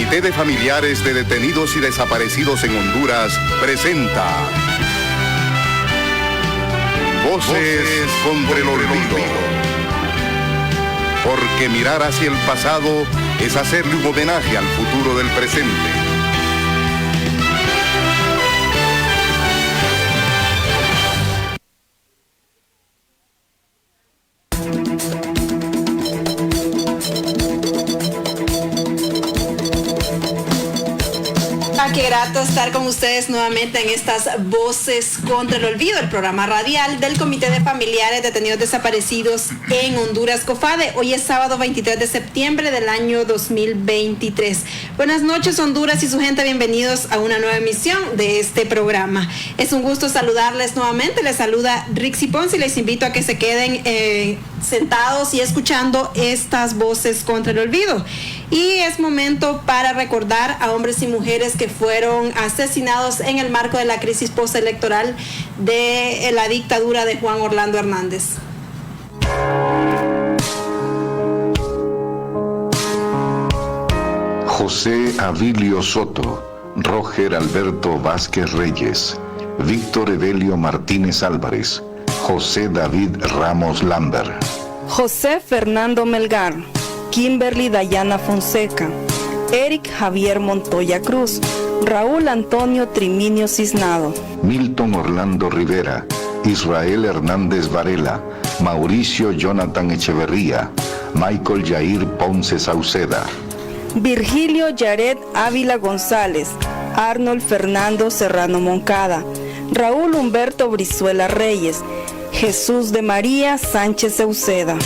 Comité de Familiares de Detenidos y Desaparecidos en Honduras presenta Voces contra el Olvido. Porque mirar hacia el pasado es hacerle un homenaje al futuro del presente. Qué grato estar con ustedes nuevamente en estas Voces contra el Olvido, el programa radial del Comité de Familiares Detenidos Desaparecidos en Honduras, COFADE. Hoy es sábado 23 de septiembre del año 2023. Buenas noches, Honduras y su gente, bienvenidos a una nueva emisión de este programa. Es un gusto saludarles nuevamente, les saluda Rixi Ponce y les invito a que se queden sentados y escuchando estas Voces contra el Olvido. Y es momento para recordar a hombres y mujeres que fueron asesinados en el marco de la crisis postelectoral de la dictadura de Juan Orlando Hernández. José Avilio Soto, Roger Alberto Vázquez Reyes, Víctor Evelio Martínez Álvarez, José David Ramos Lambert, José Fernando Melgar, Kimberly Dayana Fonseca, Eric Javier Montoya Cruz, Raúl Antonio Triminio Cisnado, Milton Orlando Rivera, Israel Hernández Varela, Mauricio Jonathan Echeverría, Michael Jair Ponce Sauceda, Virgilio Yaret Ávila González, Arnold Fernando Serrano Moncada, Raúl Humberto Brizuela Reyes, Jesús de María Sánchez Sauceda,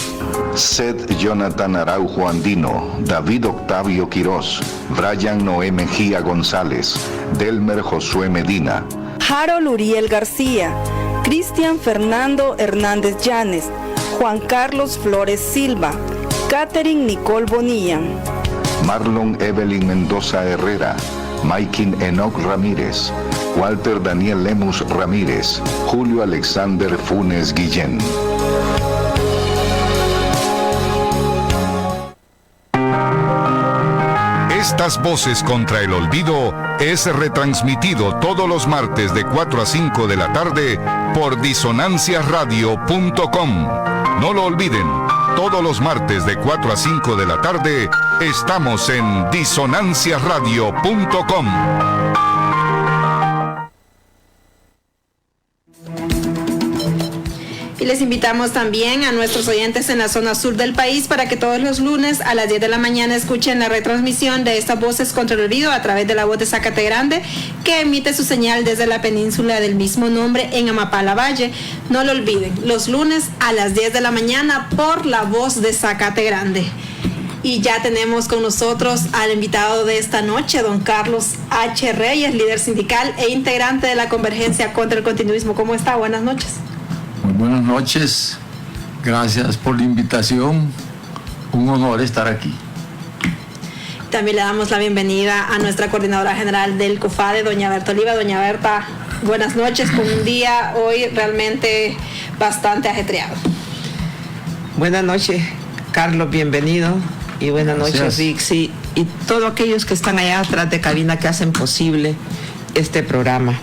Seth Jonathan Araujo Andino, David Octavio Quirós, Brian Noé Mejía González, Delmer Josué Medina, Harold Uriel García, Cristian Fernando Hernández Llanes, Juan Carlos Flores Silva, Catherine Nicole Bonilla, Marlon Evelyn Mendoza Herrera, Maikin Enoc Ramírez, Walter Daniel Lemus Ramírez, Julio Alexander Funes Guillén. Estas Voces contra el Olvido es retransmitido todos los martes de 4 a 5 de la tarde por disonanciasradio.com. No lo olviden, todos los martes de 4 a 5 de la tarde estamos en disonanciasradio.com. Y les invitamos también a nuestros oyentes en la zona sur del país para que todos los lunes a las 10 de la mañana escuchen la retransmisión de estas Voces contra el Olvido a través de la voz de Zacate Grande, que emite su señal desde la península del mismo nombre en Amapala Valle. No lo olviden, los lunes a las 10 de la mañana por la voz de Zacate Grande. Y ya tenemos con nosotros al invitado de esta noche, don Carlos H. Reyes, líder sindical e integrante de la Convergencia contra el Continuismo. ¿Cómo está? Buenas noches. Muy buenas noches, gracias por la invitación, un honor estar aquí. También le damos la bienvenida a nuestra coordinadora general del COFADE, doña Berta Oliva. Doña Berta, buenas noches, con un día hoy realmente bastante ajetreado. Buenas noches, Carlos, bienvenido, y buenas noches, Rixi, y todos aquellos que están allá atrás de cabina que hacen posible este programa,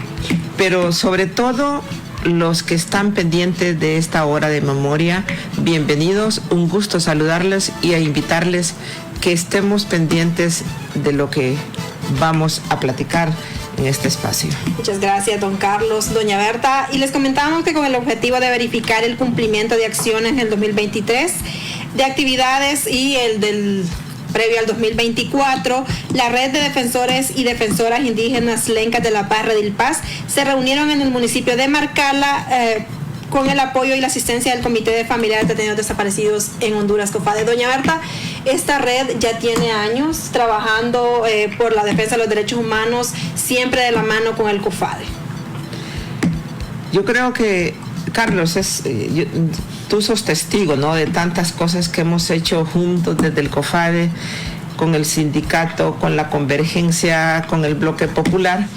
pero sobre todo los que están pendientes de esta hora de memoria, bienvenidos, un gusto saludarles y a invitarles que estemos pendientes de lo que vamos a platicar en este espacio. Muchas gracias, don Carlos. Doña Berta, y les comentamos que con el objetivo de verificar el cumplimiento de acciones en el 2023, de actividades y el del previo al 2024, la red de defensores y defensoras indígenas Lencas de la Paz, Redil Paz, se reunieron en el municipio de Marcala con el apoyo y la asistencia del Comité de Familiares Detenidos Desaparecidos en Honduras, COFADE. Doña Berta, esta red ya tiene años trabajando por la defensa de los derechos humanos, siempre de la mano con el COFADE. Yo creo que, Carlos, tú sos testigo, ¿no?, de tantas cosas que hemos hecho juntos desde el COFADE, con el sindicato, con la Convergencia, con el Bloque Popular.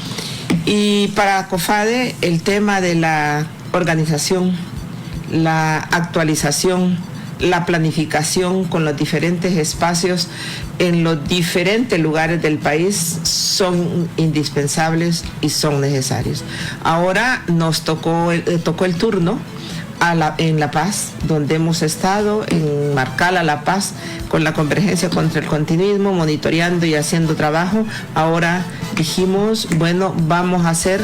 Y para COFADE el tema de la organización, la actualización la planificación con los diferentes espacios en los diferentes lugares del país son indispensables y son necesarios. Ahora nos tocó el turno en La Paz, donde hemos estado en Marcala, La Paz, con la Convergencia contra el Continuismo, monitoreando y haciendo trabajo. Ahora dijimos, bueno, vamos a hacer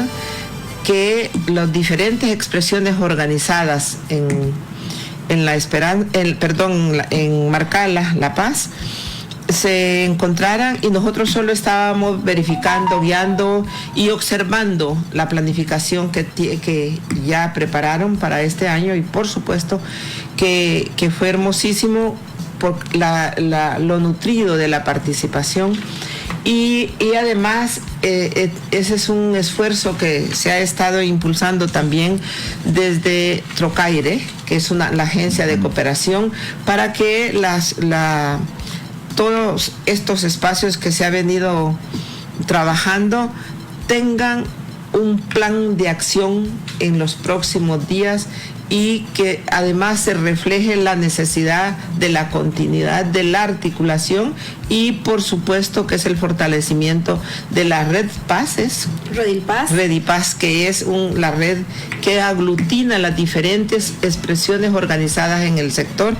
que las diferentes expresiones organizadas en Marcala, La Paz, se encontraran, y nosotros solo estábamos verificando, guiando y observando la planificación que ya prepararon para este año, y por supuesto que fue hermosísimo por lo nutrido de la participación. Y además ese es un esfuerzo que se ha estado impulsando también desde Trocaire, que es la agencia de cooperación, para que todos estos espacios que se ha venido trabajando tengan un plan de acción en los próximos días, y que además se refleje la necesidad de la continuidad de la articulación, y por supuesto que es el fortalecimiento de la red PACES, Redipaz, que es la red que aglutina las diferentes expresiones organizadas en el sector,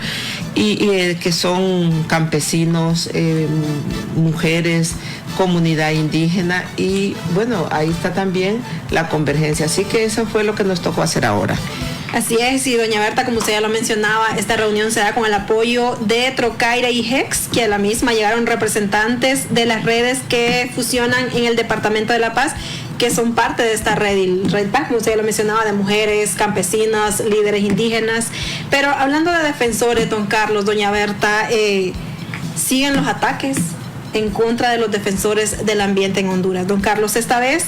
y que son campesinos, mujeres, comunidad indígena, y bueno, ahí está también la convergencia. Así que eso fue lo que nos tocó hacer ahora. Así es, y doña Berta, como usted ya lo mencionaba, esta reunión se da con el apoyo de Trocaire y HEX, que a la misma llegaron representantes de las redes que fusionan en el departamento de La Paz, que son parte de esta red PAC, como usted ya lo mencionaba, de mujeres, campesinas, líderes indígenas. Pero hablando de defensores, don Carlos, doña Berta, siguen los ataques en contra de los defensores del ambiente en Honduras. Don Carlos, esta vez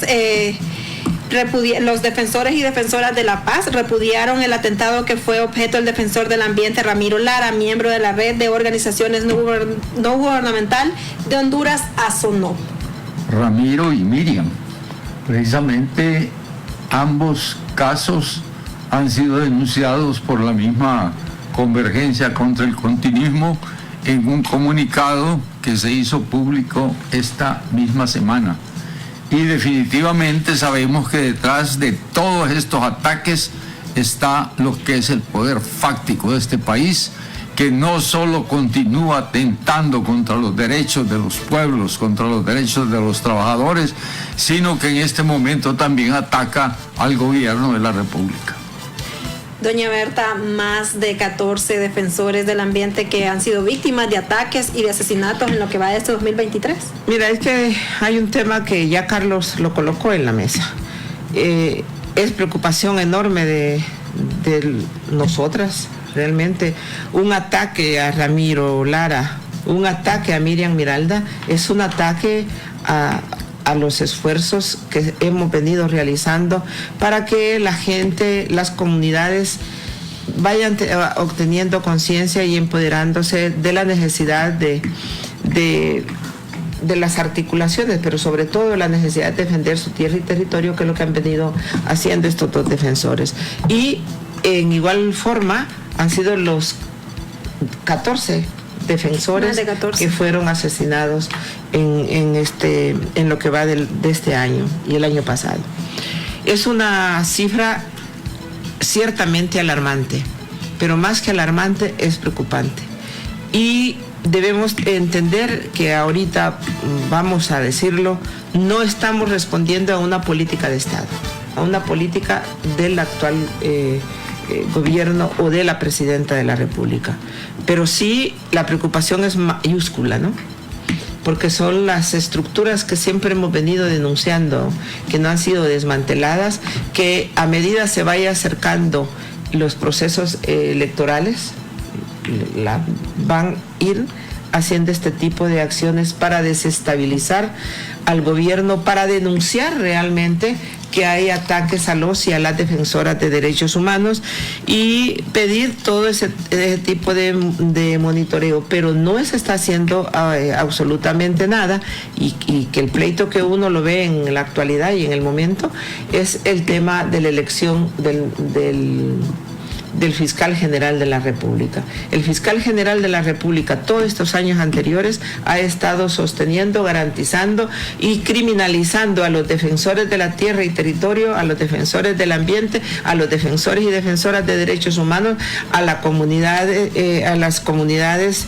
los defensores y defensoras de La Paz repudiaron el atentado que fue objeto del defensor del ambiente Ramiro Lara, miembro de la red de organizaciones no gubernamental de Honduras, ASONOP. Ramiro y Miriam, precisamente ambos casos han sido denunciados por la misma Convergencia contra el Continuismo en un comunicado que se hizo público esta misma semana. Y definitivamente sabemos que detrás de todos estos ataques está lo que es el poder fáctico de este país, que no solo continúa atentando contra los derechos de los pueblos, contra los derechos de los trabajadores, sino que en este momento también ataca al gobierno de la República. Doña Berta, más de 14 defensores del ambiente que han sido víctimas de ataques y de asesinatos en lo que va de este 2023. Mira, es que hay un tema que ya Carlos lo colocó en la mesa. Es preocupación enorme de nosotras, realmente. Un ataque a Ramiro Lara, un ataque a Miriam Miralda, es un ataque a los esfuerzos que hemos venido realizando para que la gente, las comunidades vayan obteniendo conciencia y empoderándose de la necesidad de las articulaciones, pero sobre todo la necesidad de defender su tierra y territorio, que es lo que han venido haciendo estos dos defensores. Y en igual forma han sido los 14 defensores que fueron asesinados en lo que va de este año y el año pasado. Es una cifra ciertamente alarmante, pero más que alarmante es preocupante. Y debemos entender que ahorita, vamos a decirlo, no estamos respondiendo a una política de Estado, a una política del actual gobierno o de la presidenta de la República. Pero sí la preocupación es mayúscula, ¿no? Porque son las estructuras que siempre hemos venido denunciando, que no han sido desmanteladas, que a medida se vaya acercando los procesos electorales, van a ir haciendo este tipo de acciones para desestabilizar al gobierno, para denunciar realmente que hay ataques a los y a las defensoras de derechos humanos y pedir todo ese tipo de monitoreo, pero no se está haciendo absolutamente nada, y que el pleito que uno lo ve en la actualidad y en el momento es el tema de la elección del fiscal general de la República. El fiscal general de la República todos estos años anteriores ha estado sosteniendo, garantizando y criminalizando a los defensores de la tierra y territorio, a los defensores del ambiente, a los defensores y defensoras de derechos humanos, a la comunidad, a las comunidades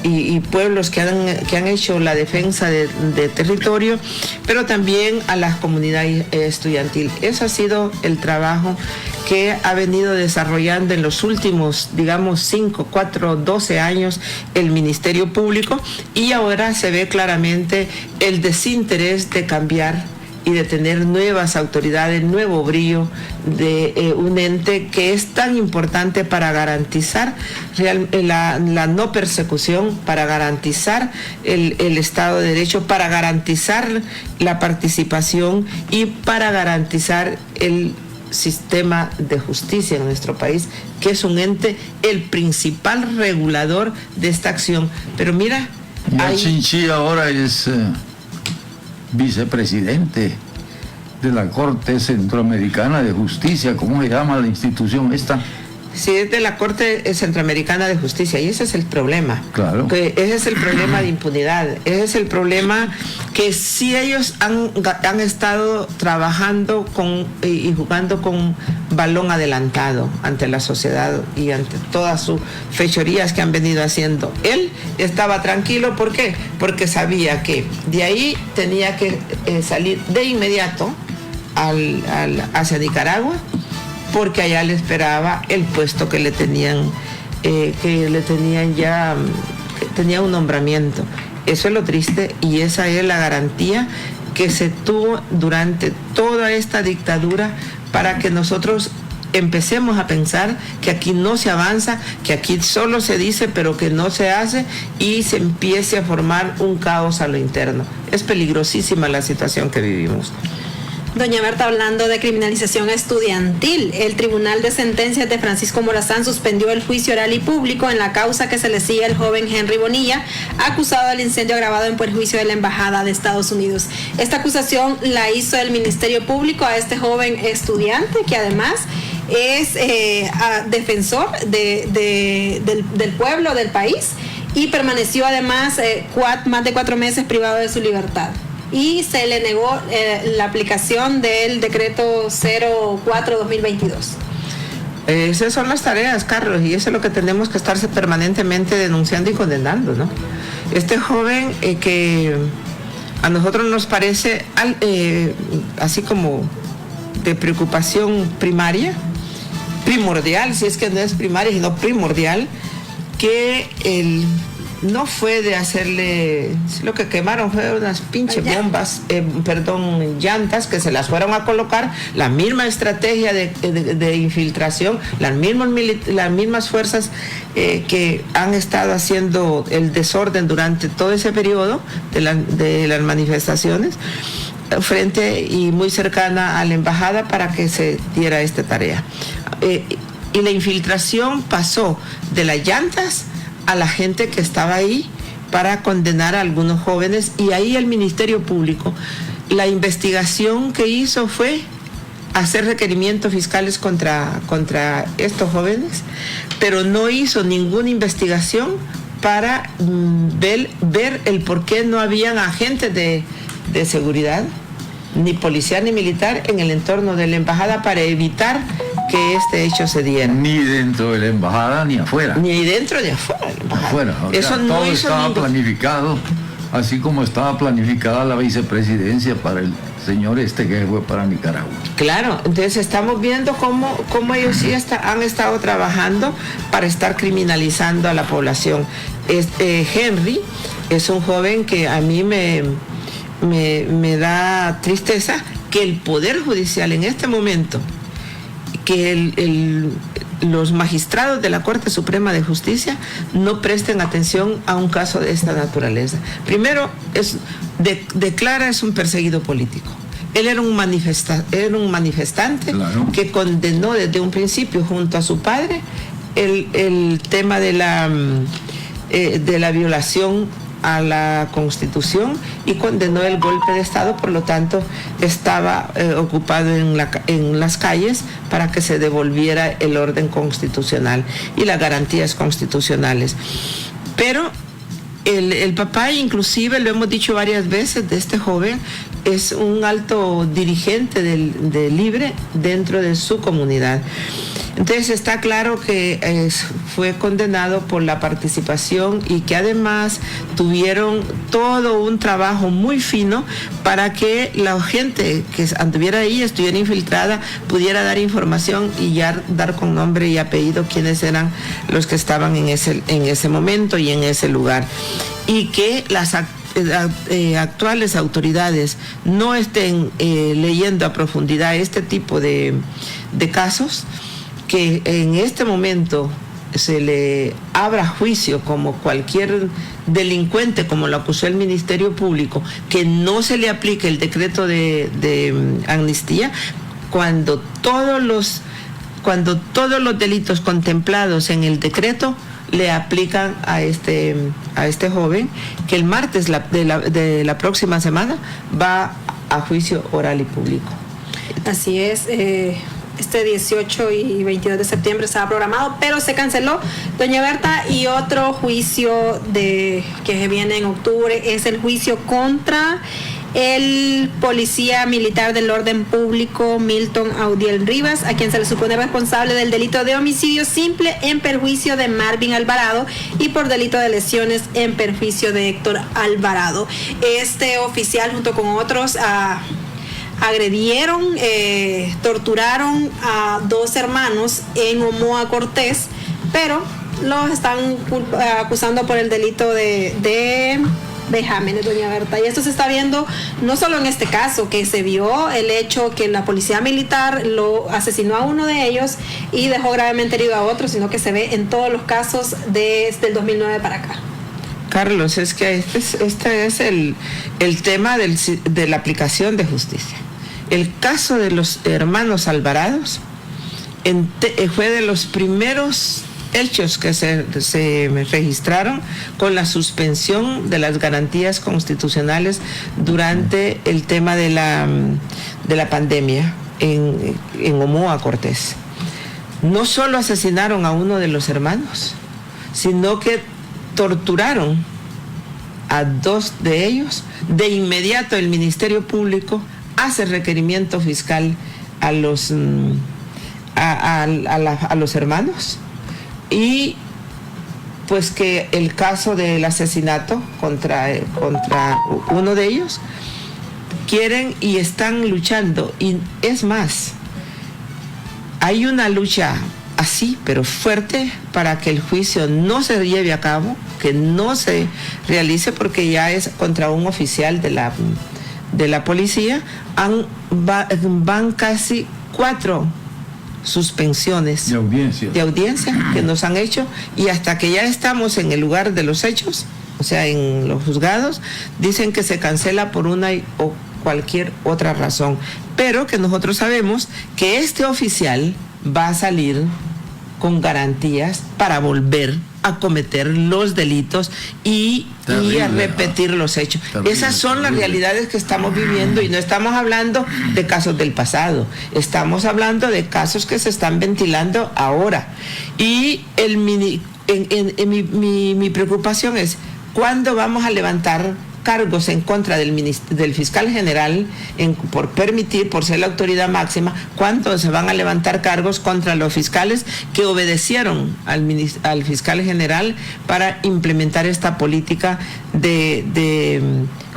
y pueblos que han hecho la defensa de territorio, pero también a la comunidad estudiantil. Eso ha sido el trabajo que ha venido desarrollando en los últimos, digamos, 5, 4, 12 años el Ministerio Público, y ahora se ve claramente el desinterés de cambiar y de tener nuevas autoridades, nuevo brillo de un ente que es tan importante para garantizar la no persecución, para garantizar el Estado de Derecho, para garantizar la participación y para garantizar el sistema de justicia en nuestro país, que es un ente, el principal regulador de esta acción. Pero mira, Chinchilla ahora es vicepresidente de la Corte Centroamericana de Justicia. ¿Cómo se llama la institución esta? Sí, es de la Corte Centroamericana de Justicia, y ese es el problema. Claro. Que ese es el problema de impunidad, ese es el problema que si ellos han estado trabajando y jugando con balón adelantado ante la sociedad y ante todas sus fechorías que han venido haciendo. Él estaba tranquilo, ¿por qué? Porque sabía que de ahí tenía que salir de inmediato hacia Nicaragua, porque allá le esperaba el puesto que le tenían ya, que tenía un nombramiento. Eso es lo triste, y esa es la garantía que se tuvo durante toda esta dictadura para que nosotros empecemos a pensar que aquí no se avanza, que aquí solo se dice pero que no se hace, y se empiece a formar un caos a lo interno. Es peligrosísima la situación que vivimos. Doña Berta, hablando de criminalización estudiantil, el Tribunal de Sentencias de Francisco Morazán suspendió el juicio oral y público en la causa que se le sigue al joven Henry Bonilla, acusado del incendio agravado en perjuicio de la Embajada de Estados Unidos. Esta acusación la hizo el Ministerio Público a este joven estudiante, que además es defensor del pueblo, del país, y permaneció además más de 4 meses privado de su libertad. Y se le negó la aplicación del decreto 04-2022. Esas son las tareas, Carlos, y eso es lo que tenemos que estarse permanentemente denunciando y condenando, ¿no? Este joven que a nosotros nos parece así como de preocupación primordial, si es que no es primaria, sino primordial, que no fue de hacerle, lo que quemaron fue unas pinches bombas, llantas que se las fueron a colocar, la misma estrategia de infiltración, las mismas fuerzas que han estado haciendo el desorden durante todo ese periodo de las manifestaciones, frente y muy cercana a la embajada para que se diera esta tarea. Y la infiltración pasó de las llantas a la gente que estaba ahí para condenar a algunos jóvenes, y ahí el Ministerio Público, la investigación que hizo fue hacer requerimientos fiscales contra estos jóvenes, pero no hizo ninguna investigación para ver el por qué no habían agentes de seguridad, ni policial ni militar, en el entorno de la embajada para evitar que este hecho se diera. Ni dentro de la embajada ni afuera. Ni dentro ni afuera de la embajada. Afuera, eso no todo estaba planificado, así como estaba planificada la vicepresidencia para el señor que fue para Nicaragua. Claro, entonces estamos viendo cómo ellos sí han estado trabajando para estar criminalizando a la población. Henry es un joven que a mí me da tristeza que el Poder Judicial en este momento, que los magistrados de la Corte Suprema de Justicia no presten atención a un caso de esta naturaleza. Primero, declara es un perseguido político. Él era un manifestante, claro, que condenó desde un principio junto a su padre el tema de la violación a la Constitución y condenó el golpe de Estado, por lo tanto estaba ocupado en las calles para que se devolviera el orden constitucional y las garantías constitucionales. Pero el papá, inclusive lo hemos dicho varias veces, de este joven, es un alto dirigente de Libre dentro de su comunidad. Entonces está claro que fue condenado por la participación y que además tuvieron todo un trabajo muy fino para que la gente que anduviera ahí, estuviera infiltrada, pudiera dar información y ya dar con nombre y apellido quiénes eran los que estaban en ese momento y en ese lugar. Y que las actuales autoridades no estén leyendo a profundidad este tipo de casos, que en este momento se le abra juicio como cualquier delincuente, como lo acusó el Ministerio Público, que no se le aplique el decreto de amnistía, cuando todos los delitos contemplados en el decreto le aplican a este joven, que el martes de la próxima semana va a juicio oral y público. Así es. Este 18 y 22 de septiembre estaba programado, pero se canceló, doña Berta. Y otro juicio que viene en octubre es el juicio contra el policía militar del orden público Milton Audiel Rivas, a quien se le supone responsable del delito de homicidio simple en perjuicio de Marvin Alvarado y por delito de lesiones en perjuicio de Héctor Alvarado. Este oficial, junto con otros, agredieron, torturaron a 2 hermanos en Omoa Cortés, pero los están acusando por el delito de vejámenes, doña Berta. Y esto se está viendo no solo en este caso, que se vio el hecho que la policía militar lo asesinó a uno de ellos y dejó gravemente herido a otro, sino que se ve en todos los casos desde el 2009 para acá. Carlos, es que este es el tema de la aplicación de justicia. El caso de los hermanos Alvarados fue de los primeros hechos que se registraron con la suspensión de las garantías constitucionales durante el tema de la pandemia en Omoa Cortés. No solo asesinaron a uno de los hermanos, sino que torturaron a 2 de ellos. De inmediato el Ministerio Público hace requerimiento fiscal a los hermanos, y pues que el caso del asesinato contra uno de ellos quieren y están luchando. Y es más, hay una lucha así, pero fuerte, para que el juicio no se lleve a cabo, que no se realice, porque ya es contra un oficial de la policía. Van casi 4 suspensiones de audiencia que nos han hecho, y hasta que ya estamos en el lugar de los hechos, o sea, en los juzgados, dicen que se cancela por una o cualquier otra razón, pero que nosotros sabemos que este oficial va a salir con garantías para volver a cometer los delitos y a repetir los hechos. Esas son las realidades que estamos viviendo, y no estamos hablando de casos del pasado, estamos hablando de casos que se están ventilando ahora. Y mi preocupación es, ¿cuándo vamos a levantar cargos en contra del fiscal general por ser la autoridad máxima? ¿Cuándo se van a levantar cargos contra los fiscales que obedecieron al fiscal general para implementar esta política de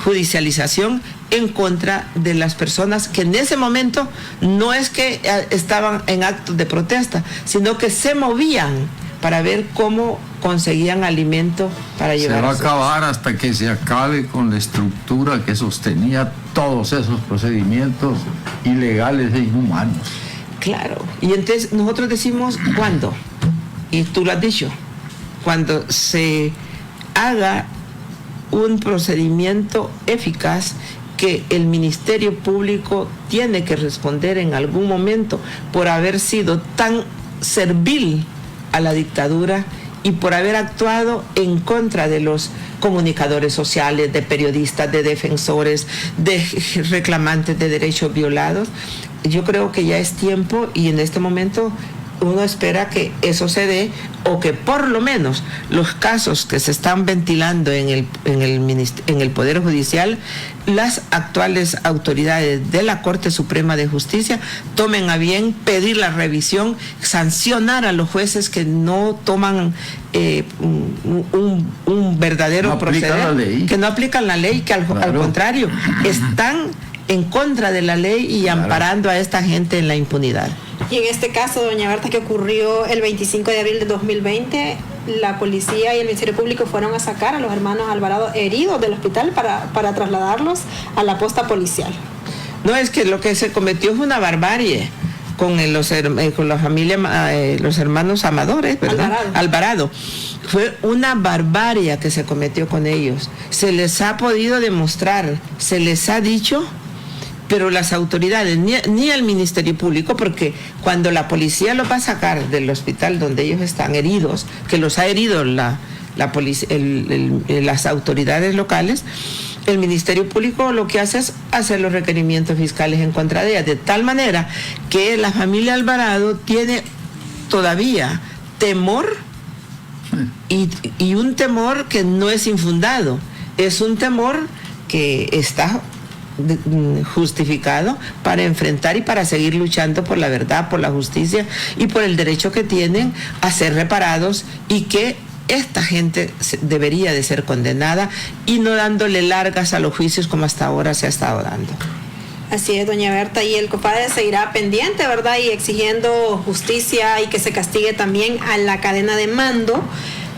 judicialización en contra de las personas que en ese momento no es que estaban en actos de protesta, sino que se movían para ver cómo conseguían alimento para llevar? Se va a acabar hasta que se acabe con la estructura que sostenía todos esos procedimientos ilegales e inhumanos. Claro, y entonces nosotros decimos, ¿cuándo? Y tú lo has dicho, cuando se haga un procedimiento eficaz, que el Ministerio Público tiene que responder en algún momento por haber sido tan servil a la dictadura y por haber actuado en contra de los comunicadores sociales, de periodistas, de defensores, de reclamantes de derechos violados. Yo creo que ya es tiempo, y en este momento uno espera que eso se dé, o que por lo menos los casos que se están ventilando en el Poder Judicial, las actuales autoridades de la Corte Suprema de Justicia tomen a bien pedir la revisión, sancionar a los jueces que no toman un verdadero proceder, que no aplican la ley, que al contrario están en contra de la ley y amparando a esta gente en la impunidad. Y en este caso, doña Berta, que ocurrió el 25 de abril de 2020, la policía y el Ministerio Público fueron a sacar a los hermanos Alvarado heridos del hospital para trasladarlos a la posta policial. No, es que lo que se cometió es una barbarie con la familia, los hermanos Amadores, ¿verdad? Alvarado. Fue una barbarie que se cometió con ellos. Se les ha podido demostrar, se les ha dicho, pero las autoridades, ni el Ministerio Público, porque cuando la policía los va a sacar del hospital donde ellos están heridos, que los ha herido las autoridades locales, el Ministerio Público lo que hace es hacer los requerimientos fiscales en contra de ellas, de tal manera que la familia Alvarado tiene todavía temor, y un temor que no es infundado, es un temor que está justificado para enfrentar y para seguir luchando por la verdad, por la justicia y por el derecho que tienen a ser reparados, y que esta gente debería de ser condenada y no dándole largas a los juicios como hasta ahora se ha estado dando. Así es, doña Berta, y el COPADE seguirá pendiente, ¿verdad? Y exigiendo justicia y que se castigue también a la cadena de mando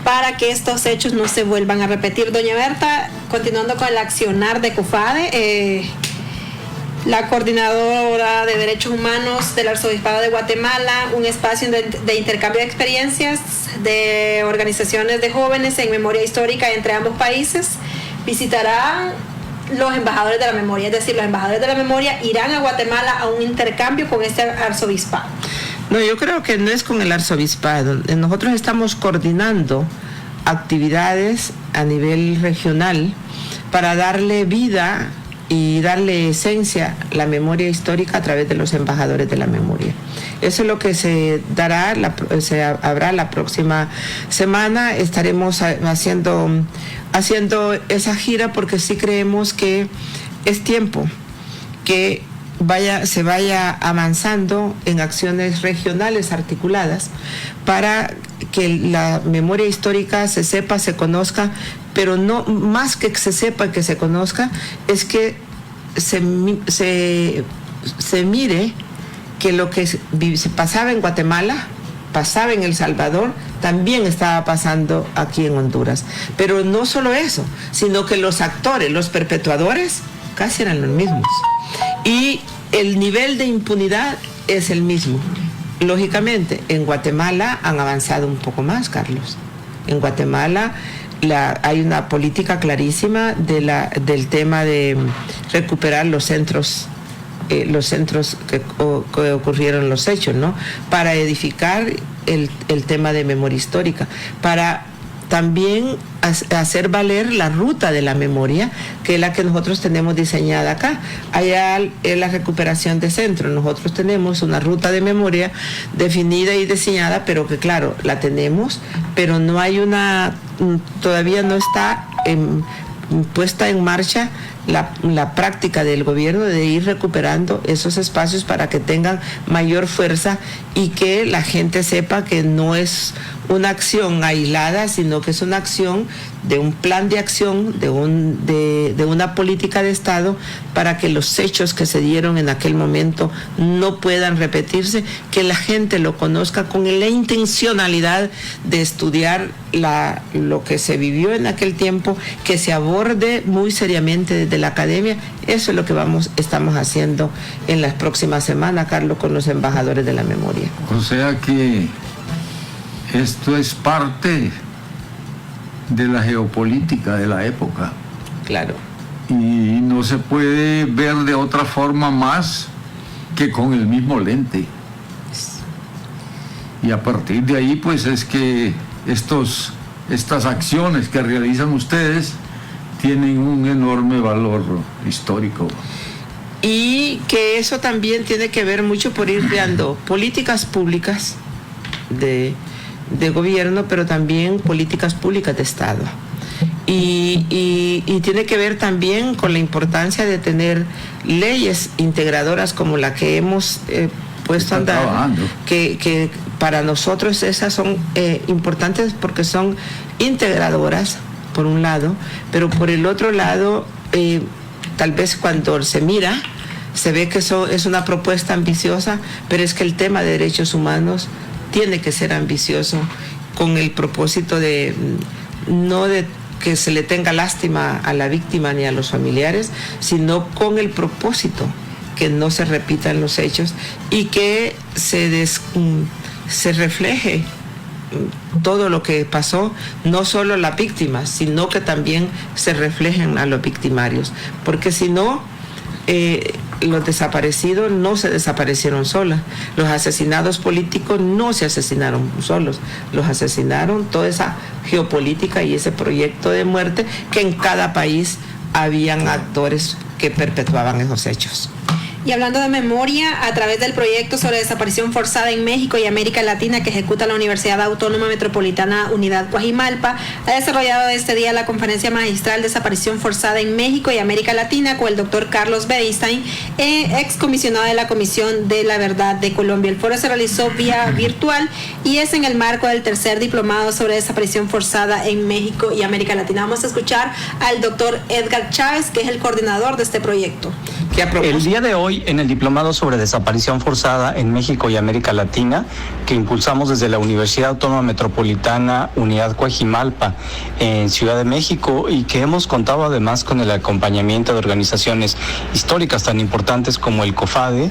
para que estos hechos no se vuelvan a repetir. Doña Berta, continuando con el accionar de COPADE, la coordinadora de Derechos Humanos del Arzobispado de Guatemala, un espacio de intercambio de experiencias de organizaciones de jóvenes en memoria histórica entre ambos países, visitará los embajadores de la memoria, es decir, los embajadores de la memoria irán a Guatemala a un intercambio con este arzobispado. No, yo creo que no es con el arzobispado. Nosotros estamos coordinando actividades a nivel regional para darle vida y darle esencia a la memoria histórica a través de los embajadores de la memoria. Eso es lo que se habrá la próxima semana. Estaremos haciendo esa gira, porque sí creemos que es tiempo que se vaya avanzando en acciones regionales articuladas para que la memoria histórica se sepa, se conozca, pero no más que se sepa y que se conozca, es que se mire que lo que se pasaba en Guatemala, pasaba en El Salvador, también estaba pasando aquí en Honduras. Pero no solo eso, sino que los actores, los perpetuadores, casi eran los mismos. Y el nivel de impunidad es el mismo. Lógicamente, en Guatemala han avanzado un poco más, Carlos. En Guatemala hay una política clarísima del tema de recuperar los centros que ocurrieron los hechos, ¿no? Para edificar el tema de memoria histórica, para también hacer valer la ruta de la memoria, que es la que nosotros tenemos diseñada acá. Allá es la recuperación de centros. Nosotros tenemos una ruta de memoria definida y diseñada, pero que claro, la tenemos, pero no hay todavía no está puesta en marcha la práctica del gobierno de ir recuperando esos espacios para que tengan mayor fuerza y que la gente sepa que no es una acción aislada, sino que es una acción de un plan de acción, de una política de Estado, para que los hechos que se dieron en aquel momento no puedan repetirse, que la gente lo conozca con la intencionalidad de estudiar lo que se vivió en aquel tiempo, que se aborde muy seriamente desde la academia. Eso es lo que estamos haciendo en las próximas semanas, Carlos, con los embajadores de la memoria. O sea que esto es parte de la geopolítica de la época. Claro. Y no se puede ver de otra forma más que con el mismo lente. Y a partir de ahí, pues es que estas acciones que realizan ustedes tienen un enorme valor histórico. Y que eso también tiene que ver mucho por ir creando políticas públicas de gobierno, pero también políticas públicas de Estado. Y tiene que ver también con la importancia de tener leyes integradoras como la que hemos puesto a andar, que para nosotros esas son importantes porque son integradoras, por un lado, pero por el otro lado, tal vez cuando se mira, se ve que eso es una propuesta ambiciosa, pero es que el tema de derechos humanos tiene que ser ambicioso con el propósito de no de que se le tenga lástima a la víctima ni a los familiares, sino con el propósito que no se repitan los hechos y que se refleje todo lo que pasó, no solo las víctimas, sino que también se reflejen a los victimarios, porque si no, los desaparecidos no se desaparecieron solos, los asesinados políticos no se asesinaron solos, los asesinaron toda esa geopolítica y ese proyecto de muerte que en cada país habían actores que perpetuaban esos hechos. Y hablando de memoria, a través del proyecto sobre desaparición forzada en México y América Latina que ejecuta la Universidad Autónoma Metropolitana Unidad Coajimalpa, ha desarrollado este día la conferencia magistral Desaparición forzada en México y América Latina con el doctor Carlos Beristain, excomisionado de la Comisión de la Verdad de Colombia. El foro se realizó vía virtual y es en el marco del tercer diplomado sobre desaparición forzada en México y América Latina. Vamos a escuchar al doctor Edgar Chávez, que es el coordinador de este proyecto. El día de hoy, en el diplomado sobre desaparición forzada en México y América Latina, que impulsamos desde la Universidad Autónoma Metropolitana Unidad Coajimalpa en Ciudad de México, y que hemos contado además con el acompañamiento de organizaciones históricas tan importantes como el COFADE,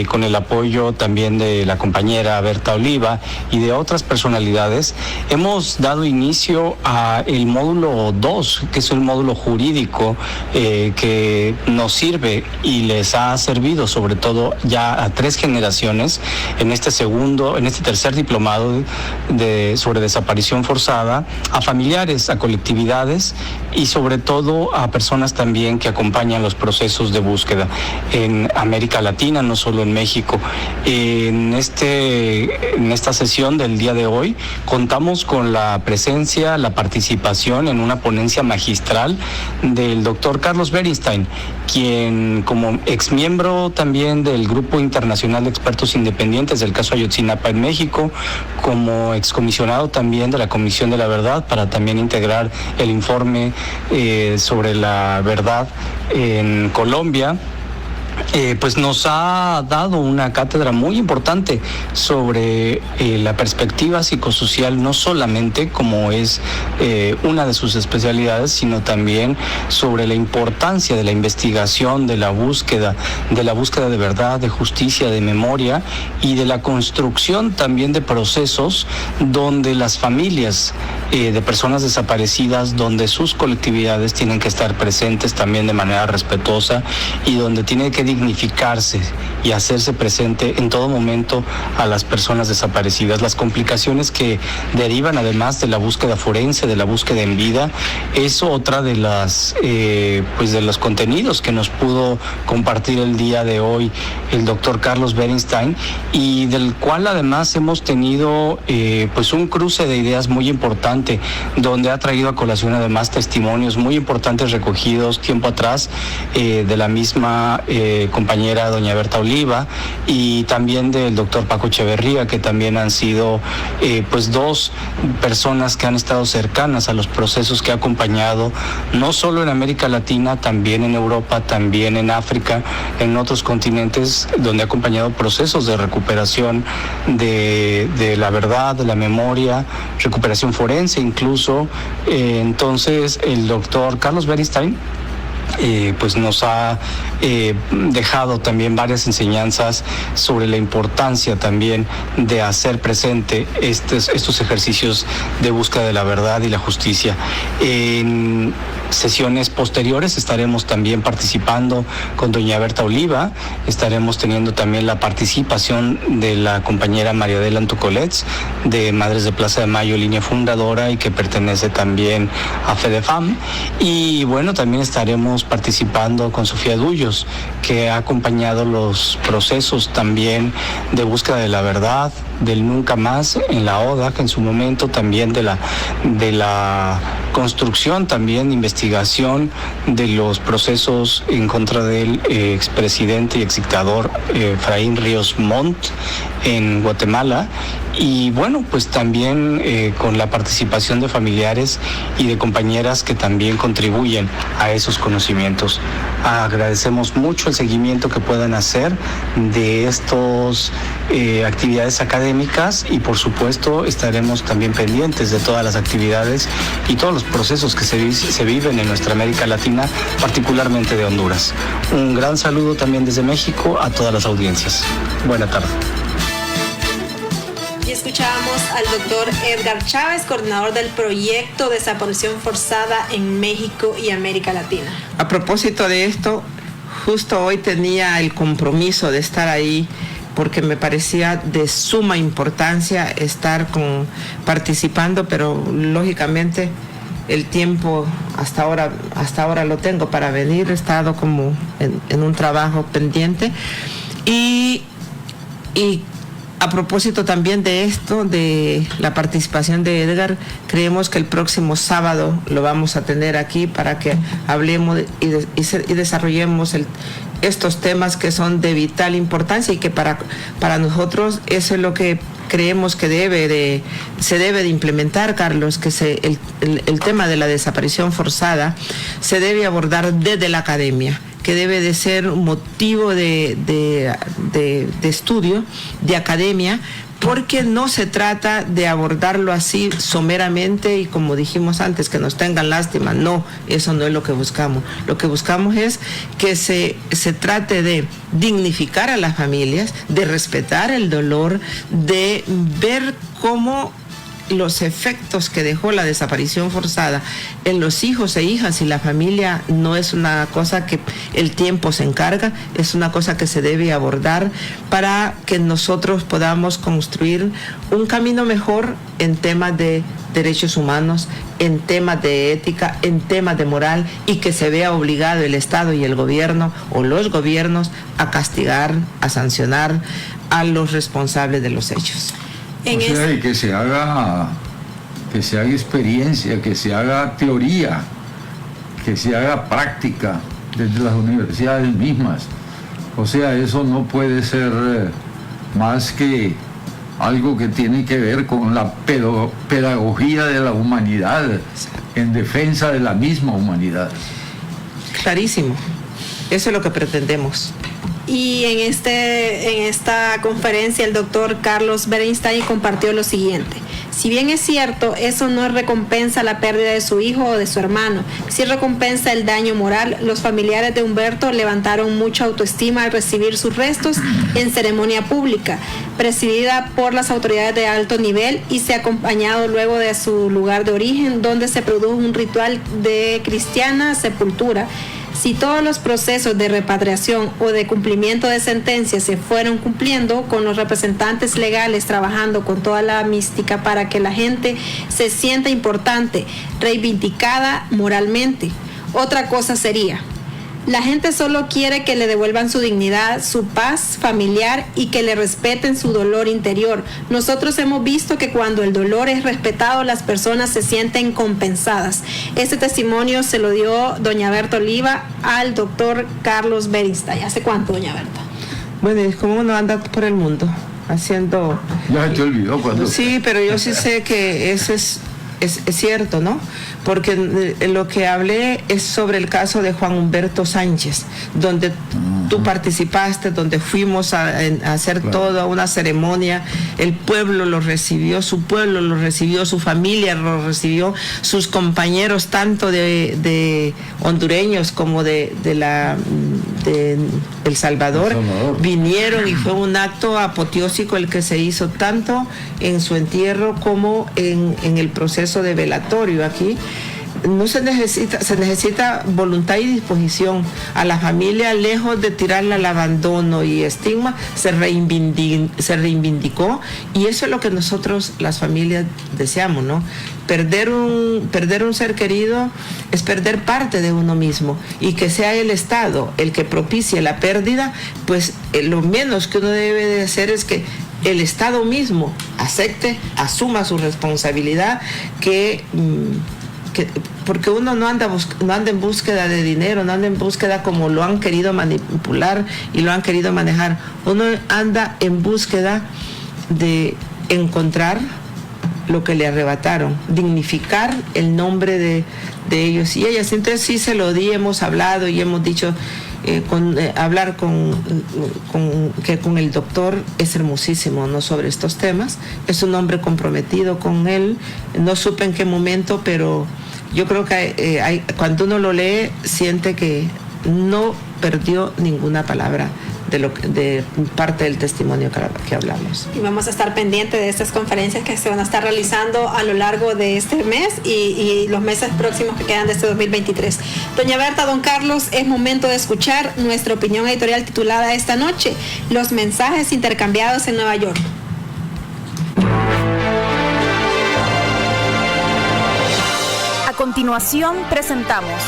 con el apoyo también de la compañera Berta Oliva y de otras personalidades, hemos dado inicio a el módulo 2, que es el módulo jurídico que nos sirve y les ha servido sobre todo ya a 3 generaciones en este tercer diplomado sobre desaparición forzada, a familiares, a colectividades y sobre todo a personas también que acompañan los procesos de búsqueda en América Latina, no solo en México. En esta sesión del día de hoy contamos con la presencia, la participación en una ponencia magistral del doctor Carlos Beristain, quien como exmiembro también del Grupo Internacional de Expertos Independientes del caso Ayotzinapa en México, como excomisionado también de la Comisión de la Verdad para también integrar el informe sobre la verdad en Colombia, pues nos ha dado una cátedra muy importante sobre la perspectiva psicosocial, no solamente como es una de sus especialidades, sino también sobre la importancia de la investigación, de la búsqueda de verdad, de justicia, de memoria y de la construcción también de procesos donde las familias de personas desaparecidas, donde sus colectividades tienen que estar presentes también de manera respetuosa y donde tiene que dignificarse y hacerse presente en todo momento a las personas desaparecidas. Las complicaciones que derivan además de la búsqueda forense, de la búsqueda en vida, es otra de las de los contenidos que nos pudo compartir el día de hoy el doctor Carlos Beristain, y del cual además hemos tenido un cruce de ideas muy importante, donde ha traído a colación además testimonios muy importantes recogidos tiempo atrás de la misma compañera doña Berta Oliva y también del doctor Paco Echeverría, que también han sido 2 personas que han estado cercanas a los procesos que ha acompañado, no solo en América Latina, también en Europa, también en África, en otros continentes, donde ha acompañado procesos de recuperación de la verdad, de la memoria, recuperación forense incluso. Entonces el doctor Carlos Beristain nos ha dejado también varias enseñanzas sobre la importancia también de hacer presente estos ejercicios de búsqueda de la verdad y la justicia. sesiones posteriores estaremos también participando con doña Berta Oliva, estaremos teniendo también la participación de la compañera María Adela Antucolets, de Madres de Plaza de Mayo, línea fundadora, y que pertenece también a FEDEFAM. Y bueno, también estaremos participando con Sofía Dullos, que ha acompañado los procesos también de búsqueda de la verdad, del nunca más en la ODA, que en su momento también de la construcción, también investigación de los procesos en contra del expresidente y exdictador Efraín Ríos Montt en Guatemala. Y bueno, pues también con la participación de familiares y de compañeras que también contribuyen a esos conocimientos. Agradecemos mucho el seguimiento que puedan hacer de estas actividades académicas, y por supuesto estaremos también pendientes de todas las actividades y todos los procesos que se viven en nuestra América Latina, particularmente de Honduras. Un gran saludo también desde México a todas las audiencias. Buena tarde. Y escuchábamos al doctor Edgar Chávez, coordinador del proyecto Desaparición Forzada en México y América Latina. A propósito de esto, justo hoy tenía el compromiso de estar ahí, porque me parecía de suma importancia estar participando, pero lógicamente el tiempo hasta ahora lo tengo para venir. He estado como en un trabajo pendiente y a propósito también de esto, de la participación de Edgar, creemos que el próximo sábado lo vamos a tener aquí para que hablemos y desarrollemos estos temas que son de vital importancia, y que para nosotros eso es lo que creemos que se debe de implementar, Carlos, que el tema de la desaparición forzada se debe abordar desde la academia, que debe de ser un motivo de estudio, de academia, porque no se trata de abordarlo así someramente y como dijimos antes, que nos tengan lástima. No, eso no es lo que buscamos. Lo que buscamos es que se trate de dignificar a las familias, de respetar el dolor, de ver cómo los efectos que dejó la desaparición forzada en los hijos e hijas y la familia no es una cosa que el tiempo se encarga, es una cosa que se debe abordar para que nosotros podamos construir un camino mejor en temas de derechos humanos, en temas de ética, en temas de moral, y que se vea obligado el Estado y el gobierno o los gobiernos a castigar, a sancionar a los responsables de los hechos. Y que se haga experiencia, que se haga teoría, que se haga práctica desde las universidades mismas. O sea, eso no puede ser más que algo que tiene que ver con la pedagogía de la humanidad, en defensa de la misma humanidad. Clarísimo, eso es lo que pretendemos. Y en esta conferencia el doctor Carlos Berenstein compartió lo siguiente: si bien es cierto, eso no recompensa la pérdida de su hijo o de su hermano, sí recompensa el daño moral. Los familiares de Humberto levantaron mucha autoestima al recibir sus restos en ceremonia pública, presidida por las autoridades de alto nivel, y se ha acompañado luego de su lugar de origen, donde se produjo un ritual de cristiana sepultura. Si todos los procesos de repatriación o de cumplimiento de sentencias se fueron cumpliendo, con los representantes legales trabajando con toda la mística para que la gente se sienta importante, reivindicada moralmente. Otra cosa sería: la gente solo quiere que le devuelvan su dignidad, su paz familiar y que le respeten su dolor interior. Nosotros hemos visto que cuando el dolor es respetado, las personas se sienten compensadas. Este testimonio se lo dio doña Berta Oliva al doctor Carlos Berenstein. ¿Hace cuánto, doña Berta? Bueno, es como uno anda por el mundo haciendo... Ya te olvidó cuando... Sí, pero yo sí sé que eso es cierto, ¿no? Porque lo que hablé es sobre el caso de Juan Humberto Sánchez, donde tú participaste, donde fuimos a hacer toda una ceremonia. El pueblo lo recibió, su pueblo lo recibió, su familia lo recibió, sus compañeros tanto de hondureños como de El Salvador vinieron, y fue un acto apoteósico el que se hizo tanto en su entierro como en el proceso de velatorio aquí. no se necesita voluntad y disposición. A la familia, lejos de tirarla al abandono y estigma, se reivindicó, y eso es lo que nosotros, las familias, deseamos, ¿no? Perder un ser querido es perder parte de uno mismo, y que sea el Estado el que propicie la pérdida, pues lo menos que uno debe de hacer es que el Estado mismo asuma su responsabilidad, porque uno no anda en búsqueda de dinero, no anda en búsqueda como lo han querido manipular y lo han querido manejar. Uno anda en búsqueda de encontrar lo que le arrebataron, dignificar el nombre de ellos y ellas. Entonces sí se lo hemos hablado y hemos dicho, hablar con el doctor es hermosísimo, ¿no?, sobre estos temas. Es un hombre comprometido con él. No supe en qué momento, pero yo creo que cuando uno lo lee, siente que no perdió ninguna palabra de parte del testimonio que hablamos. Y vamos a estar pendientes de estas conferencias que se van a estar realizando a lo largo de este mes y los meses próximos que quedan de este 2023. Doña Berta, don Carlos, es momento de escuchar nuestra opinión editorial titulada esta noche: Los mensajes intercambiados en Nueva York. A continuación presentamos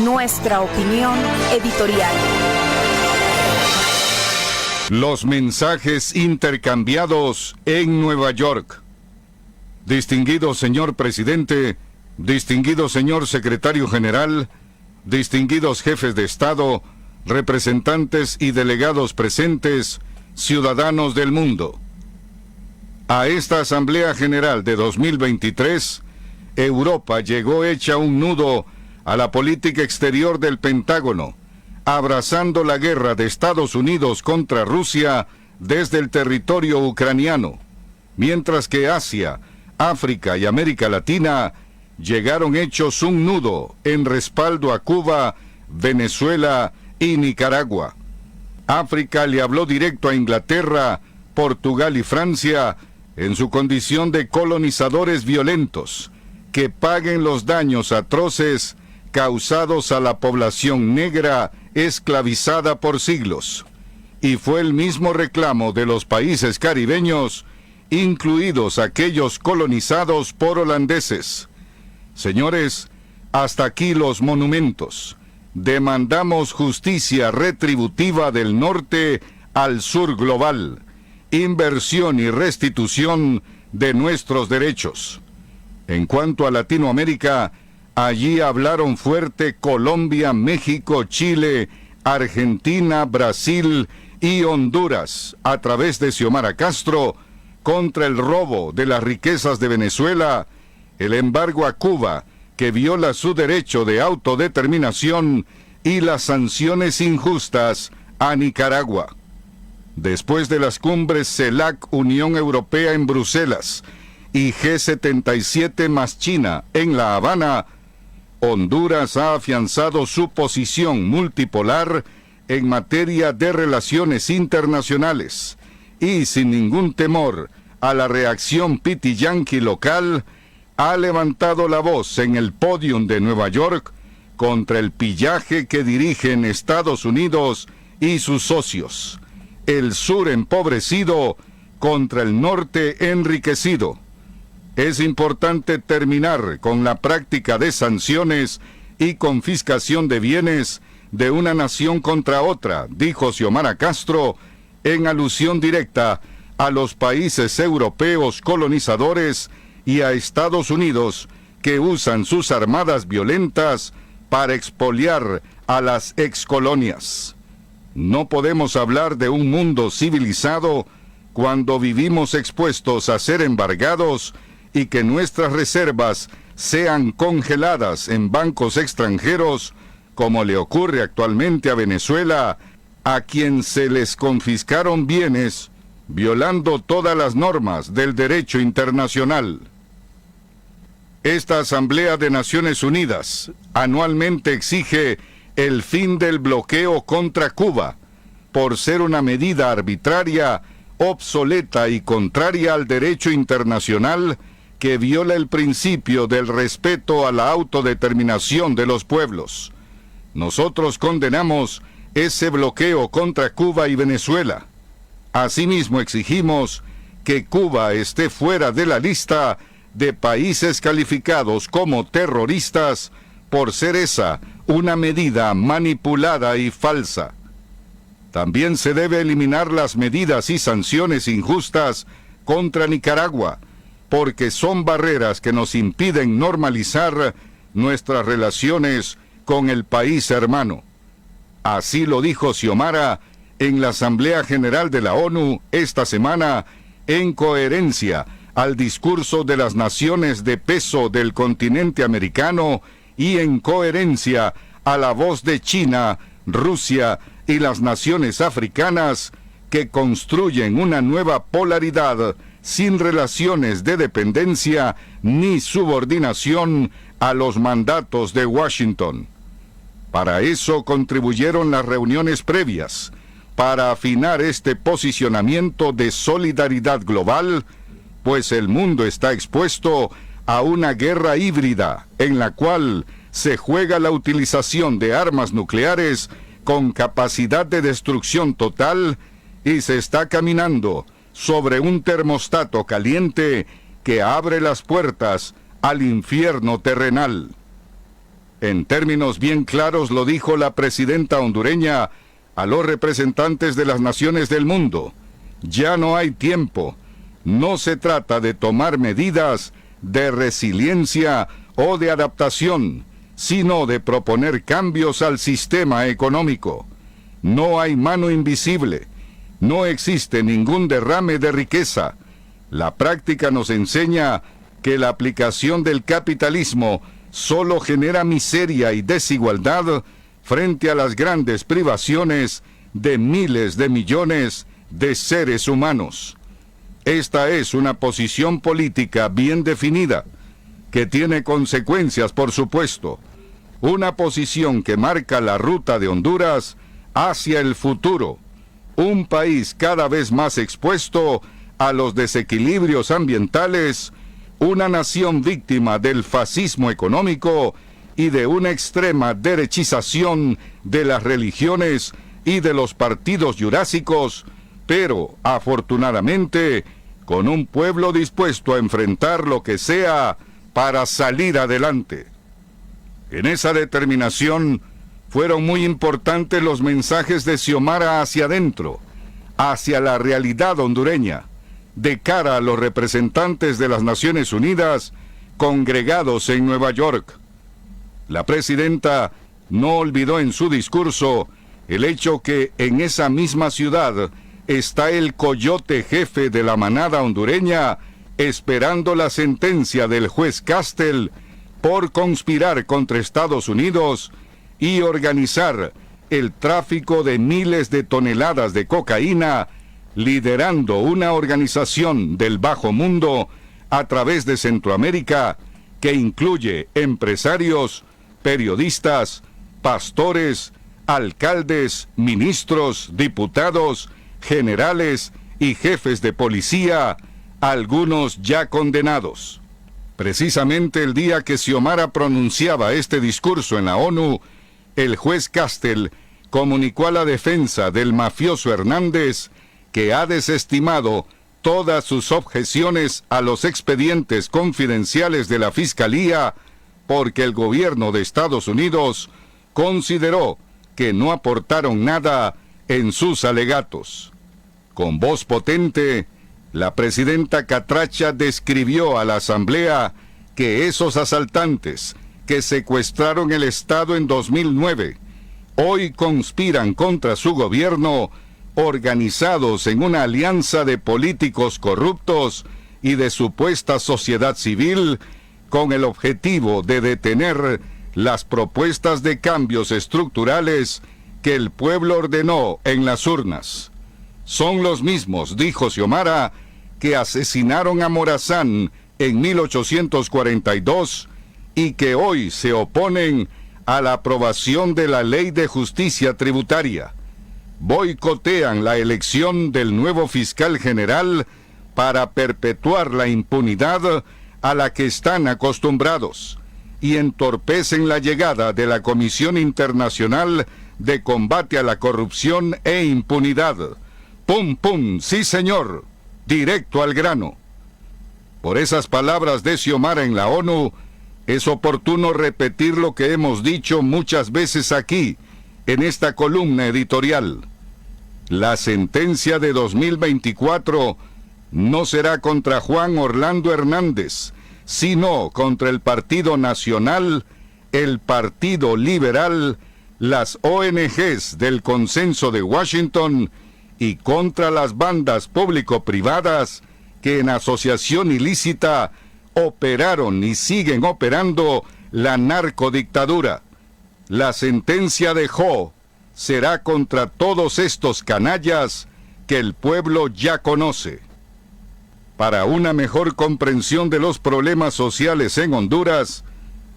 nuestra opinión editorial. Los mensajes intercambiados en Nueva York. Distinguido señor presidente, distinguido señor secretario general, distinguidos jefes de Estado, representantes y delegados presentes, ciudadanos del mundo. A esta Asamblea General de 2023, Europa llegó hecha un nudo a la política exterior del Pentágono, abrazando la guerra de Estados Unidos contra Rusia desde el territorio ucraniano, mientras que Asia, África y América Latina llegaron hechos un nudo en respaldo a Cuba, Venezuela y Nicaragua. África le habló directo a Inglaterra, Portugal y Francia en su condición de colonizadores violentos, que paguen los daños atroces causados a la población negra esclavizada por siglos. Y fue el mismo reclamo de los países caribeños, incluidos aquellos colonizados por holandeses. Señores, hasta aquí los monumentos. Demandamos justicia retributiva del norte al sur global, inversión y restitución de nuestros derechos. En cuanto a Latinoamérica, allí hablaron fuerte Colombia, México, Chile, Argentina, Brasil y Honduras, a través de Xiomara Castro, contra el robo de las riquezas de Venezuela, el embargo a Cuba, que viola su derecho de autodeterminación, y las sanciones injustas a Nicaragua. Después de las cumbres CELAC-Unión Europea en Bruselas y G77 más China en La Habana, Honduras ha afianzado su posición multipolar en materia de relaciones internacionales y, sin ningún temor a la reacción piti-yanqui local, ha levantado la voz en el pódium de Nueva York contra el pillaje que dirigen Estados Unidos y sus socios, el sur empobrecido contra el norte enriquecido. Es importante terminar con la práctica de sanciones y confiscación de bienes de una nación contra otra, dijo Xiomara Castro, en alusión directa a los países europeos colonizadores y a Estados Unidos, que usan sus armadas violentas para expoliar a las excolonias. No podemos hablar de un mundo civilizado cuando vivimos expuestos a ser embargados y que nuestras reservas sean congeladas en bancos extranjeros, como le ocurre actualmente a Venezuela, a quien se les confiscaron bienes, violando todas las normas del derecho internacional. Esta Asamblea de Naciones Unidas anualmente exige el fin del bloqueo contra Cuba, por ser una medida arbitraria, obsoleta y contraria al derecho internacional que viola el principio del respeto a la autodeterminación de los pueblos. Nosotros condenamos ese bloqueo contra Cuba y Venezuela. Asimismo, exigimos que Cuba esté fuera de la lista de países calificados como terroristas por ser esa una medida manipulada y falsa. También se debe eliminar las medidas y sanciones injustas contra Nicaragua, porque son barreras que nos impiden normalizar nuestras relaciones con el país hermano. Así lo dijo Xiomara en la Asamblea General de la ONU esta semana, en coherencia al discurso de las naciones de peso del continente americano y en coherencia a la voz de China, Rusia y las naciones africanas que construyen una nueva polaridad sin relaciones de dependencia ni subordinación a los mandatos de Washington. Para eso contribuyeron las reuniones previas, para afinar este posicionamiento de solidaridad global, pues el mundo está expuesto a una guerra híbrida en la cual se juega la utilización de armas nucleares con capacidad de destrucción total y se está caminando sobre un termostato caliente que abre las puertas al infierno terrenal. En términos bien claros lo dijo la presidenta hondureña a los representantes de las naciones del mundo. Ya no hay tiempo. No se trata de tomar medidas de resiliencia o de adaptación, sino de proponer cambios al sistema económico. No hay mano invisible. No existe ningún derrame de riqueza. La práctica nos enseña que la aplicación del capitalismo solo genera miseria y desigualdad frente a las grandes privaciones de miles de millones de seres humanos. Esta es una posición política bien definida, que tiene consecuencias, por supuesto. Una posición que marca la ruta de Honduras hacia el futuro. Un país cada vez más expuesto a los desequilibrios ambientales, una nación víctima del fascismo económico y de una extrema derechización de las religiones y de los partidos jurásicos, pero afortunadamente con un pueblo dispuesto a enfrentar lo que sea para salir adelante. En esa determinación fueron muy importantes los mensajes de Xiomara hacia adentro, hacia la realidad hondureña, de cara a los representantes de las Naciones Unidas congregados en Nueva York. La presidenta no olvidó en su discurso el hecho que en esa misma ciudad está el coyote jefe de la manada hondureña esperando la sentencia del juez Castel por conspirar contra Estados Unidos y organizar el tráfico de miles de toneladas de cocaína, liderando una organización del bajo mundo a través de Centroamérica que incluye empresarios, periodistas, pastores, alcaldes, ministros, diputados, generales y jefes de policía, algunos ya condenados. Precisamente el día que Xiomara pronunciaba este discurso en la ONU, el juez Castel comunicó a la defensa del mafioso Hernández que ha desestimado todas sus objeciones a los expedientes confidenciales de la Fiscalía porque el gobierno de Estados Unidos consideró que no aportaron nada en sus alegatos. Con voz potente, la presidenta Catracha describió a la Asamblea que esos asaltantes que secuestraron el Estado en 2009 hoy conspiran contra su gobierno, organizados en una alianza de políticos corruptos y de supuesta sociedad civil, con el objetivo de detener las propuestas de cambios estructurales que el pueblo ordenó en las urnas. Son los mismos, dijo Xiomara, que asesinaron a Morazán en 1842 y que hoy se oponen a la aprobación de la Ley de Justicia Tributaria. Boicotean la elección del nuevo fiscal general para perpetuar la impunidad a la que están acostumbrados y entorpecen la llegada de la Comisión Internacional de Combate a la Corrupción e Impunidad. ¡Pum, pum! ¡Sí, señor! Directo al grano. Por esas palabras de Xiomara en la ONU, es oportuno repetir lo que hemos dicho muchas veces aquí, en esta columna editorial. La sentencia de 2024 no será contra Juan Orlando Hernández, sino contra el Partido Nacional, el Partido Liberal, las ONGs del Consenso de Washington y contra las bandas público-privadas que en asociación ilícita operaron y siguen operando la narcodictadura. La sentencia de Ho será contra todos estos canallas que el pueblo ya conoce. Para una mejor comprensión de los problemas sociales en Honduras,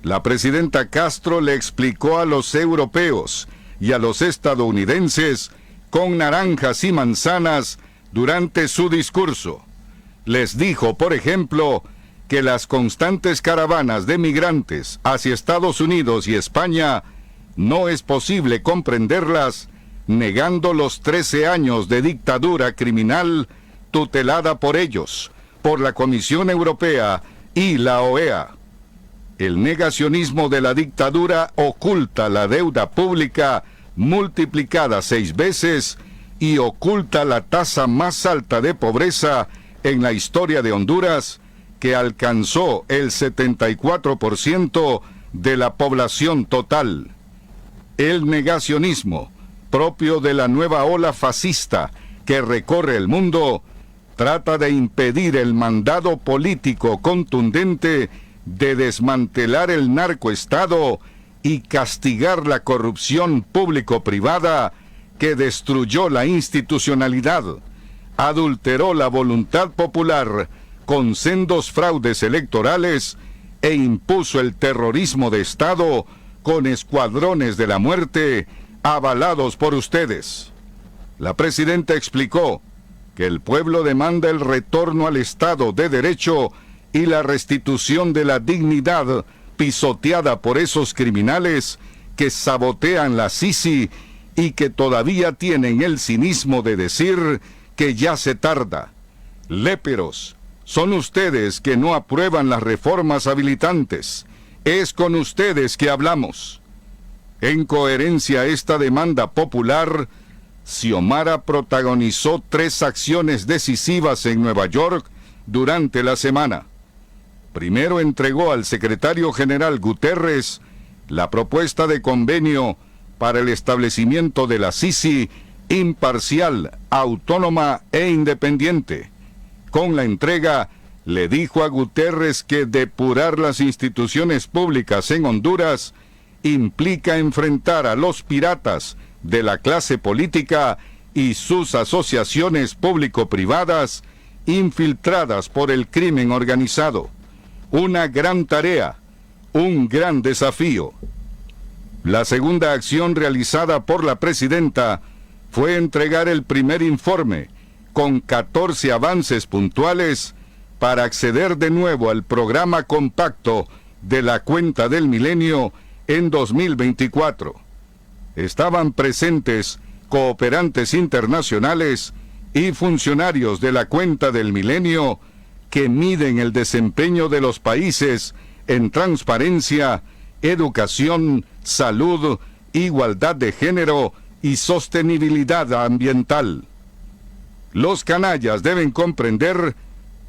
la presidenta Castro le explicó a los europeos y a los estadounidenses con naranjas y manzanas durante su discurso. Les dijo, por ejemplo, que las constantes caravanas de migrantes hacia Estados Unidos y España no es posible comprenderlas negando los 13 años de dictadura criminal tutelada por ellos, por la Comisión Europea y la OEA. El negacionismo de la dictadura oculta la deuda pública multiplicada 6 veces y oculta la tasa más alta de pobreza en la historia de Honduras, que alcanzó el 74% de la población total. El negacionismo, propio de la nueva ola fascista que recorre el mundo, trata de impedir el mandado político contundente de desmantelar el narcoestado y castigar la corrupción público-privada que destruyó la institucionalidad, adulteró la voluntad popular con sendos fraudes electorales e impuso el terrorismo de Estado con escuadrones de la muerte avalados por ustedes. La presidenta explicó que el pueblo demanda el retorno al Estado de Derecho y la restitución de la dignidad pisoteada por esos criminales que sabotean la Sisi y que todavía tienen el cinismo de decir que ya se tarda. Léperos, son ustedes que no aprueban las reformas habilitantes. Es con ustedes que hablamos. En coherencia a esta demanda popular, Xiomara protagonizó 3 acciones decisivas en Nueva York durante la semana. Primero entregó al secretario general Guterres la propuesta de convenio para el establecimiento de la Sisi imparcial, autónoma e independiente. Con la entrega, le dijo a Guterres que depurar las instituciones públicas en Honduras implica enfrentar a los piratas de la clase política y sus asociaciones público-privadas infiltradas por el crimen organizado. Una gran tarea, un gran desafío. La segunda acción realizada por la presidenta fue entregar el primer informe con 14 avances puntuales para acceder de nuevo al programa compacto de la cuenta del milenio en 2024. Estaban presentes cooperantes internacionales y funcionarios de la cuenta del milenio que miden el desempeño de los países en transparencia, educación, salud, igualdad de género y sostenibilidad ambiental. Los canallas deben comprender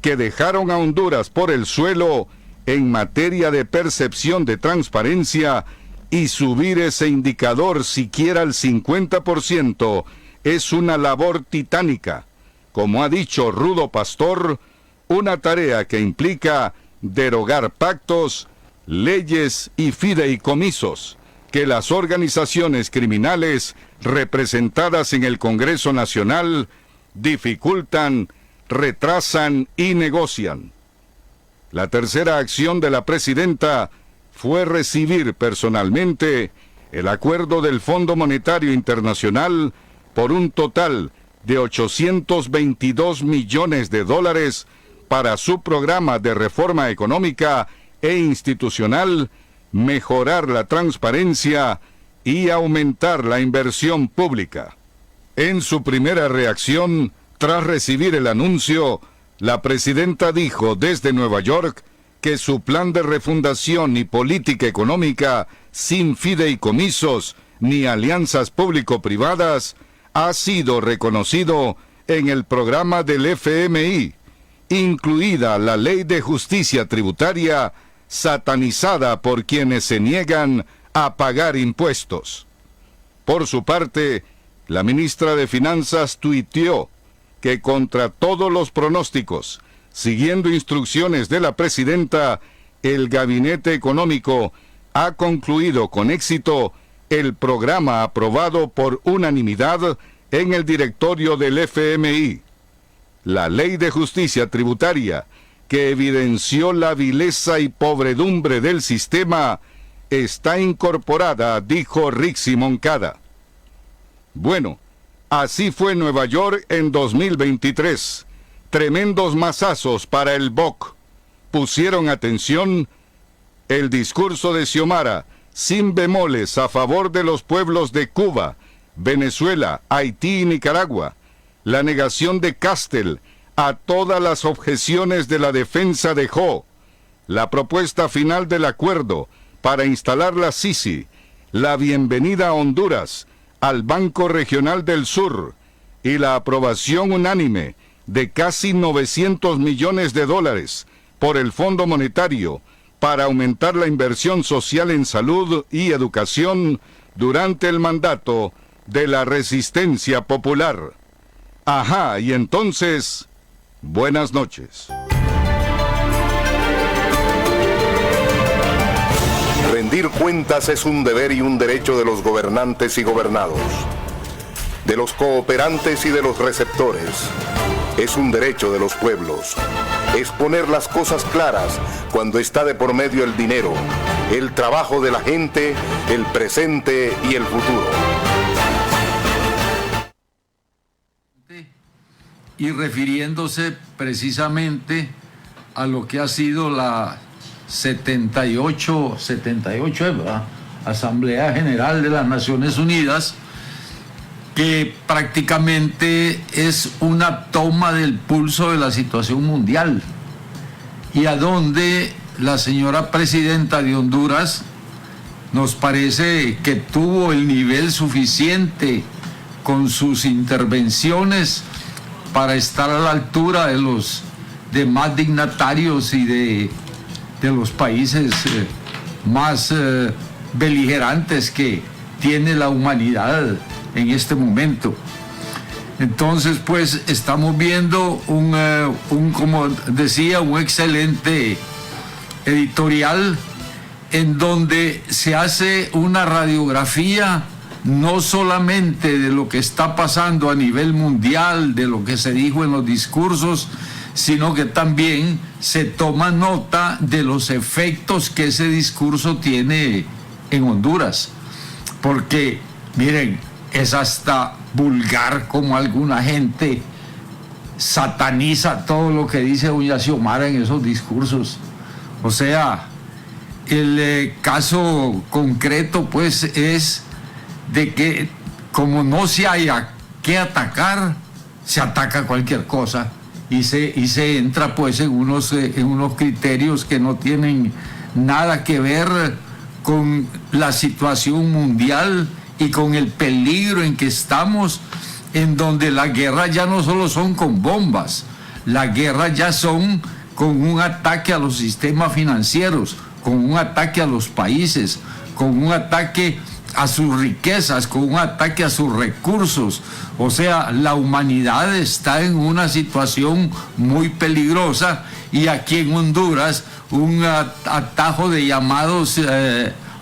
que dejaron a Honduras por el suelo en materia de percepción de transparencia, y subir ese indicador siquiera al 50% es una labor titánica. Como ha dicho Rudo Pastor, una tarea que implica derogar pactos, leyes y fideicomisos que las organizaciones criminales representadas en el Congreso Nacional dificultan, retrasan y negocian. La tercera acción de la presidenta fue recibir personalmente el acuerdo del Fondo Monetario Internacional por un total de $822 millones para su programa de reforma económica e institucional, mejorar la transparencia y aumentar la inversión pública. En su primera reacción, tras recibir el anuncio, la presidenta dijo desde Nueva York que su plan de refundación y política económica sin fideicomisos ni alianzas público-privadas ha sido reconocido en el programa del FMI, incluida la Ley de Justicia Tributaria, satanizada por quienes se niegan a pagar impuestos. Por su parte, la ministra de Finanzas tuiteó que contra todos los pronósticos, siguiendo instrucciones de la presidenta, el Gabinete Económico ha concluido con éxito el programa aprobado por unanimidad en el directorio del FMI. La Ley de Justicia Tributaria, que evidenció la vileza y pobredumbre del sistema, está incorporada, dijo Rixi Moncada. Bueno, así fue Nueva York en 2023. Tremendos mazazos para el BOC. Pusieron atención el discurso de Xiomara, sin bemoles, a favor de los pueblos de Cuba, Venezuela, Haití y Nicaragua. La negación de Castel a todas las objeciones de la defensa de Ho. La propuesta final del acuerdo para instalar la Sisi. La bienvenida a Honduras, al Banco Regional del Sur, y la aprobación unánime de casi $900 millones por el Fondo Monetario para aumentar la inversión social en salud y educación durante el mandato de la Resistencia Popular. Ajá, y entonces, buenas noches. Rendir cuentas es un deber y un derecho de los gobernantes y gobernados, de los cooperantes y de los receptores. Es un derecho de los pueblos. Es poner las cosas claras cuando está de por medio el dinero, el trabajo de la gente, el presente y el futuro. Y refiriéndose precisamente a lo que ha sido la 78, ¿verdad?, Asamblea General de las Naciones Unidas, que prácticamente es una toma del pulso de la situación mundial, y a donde la señora presidenta de Honduras nos parece que tuvo el nivel suficiente con sus intervenciones para estar a la altura de los demás dignatarios y de los países más beligerantes que tiene la humanidad en este momento. Entonces, pues, estamos viendo como decía, un excelente editorial en donde se hace una radiografía no solamente de lo que está pasando a nivel mundial, de lo que se dijo en los discursos, sino que también se toma nota de los efectos que ese discurso tiene en Honduras. Porque, miren, es hasta vulgar como alguna gente sataniza todo lo que dice doña Xiomara en esos discursos. O sea, el caso concreto, pues, es de que como no se haya que atacar, se ataca cualquier cosa y se entra, pues, en unos criterios que no tienen nada que ver con la situación mundial y con el peligro en que estamos, en donde las guerras ya no solo son con bombas, las guerras ya son con un ataque a los sistemas financieros, con un ataque a los países, con un ataque a sus riquezas, con un ataque a sus recursos. O sea, la humanidad está en una situación muy peligrosa, y aquí en Honduras un atajo de llamados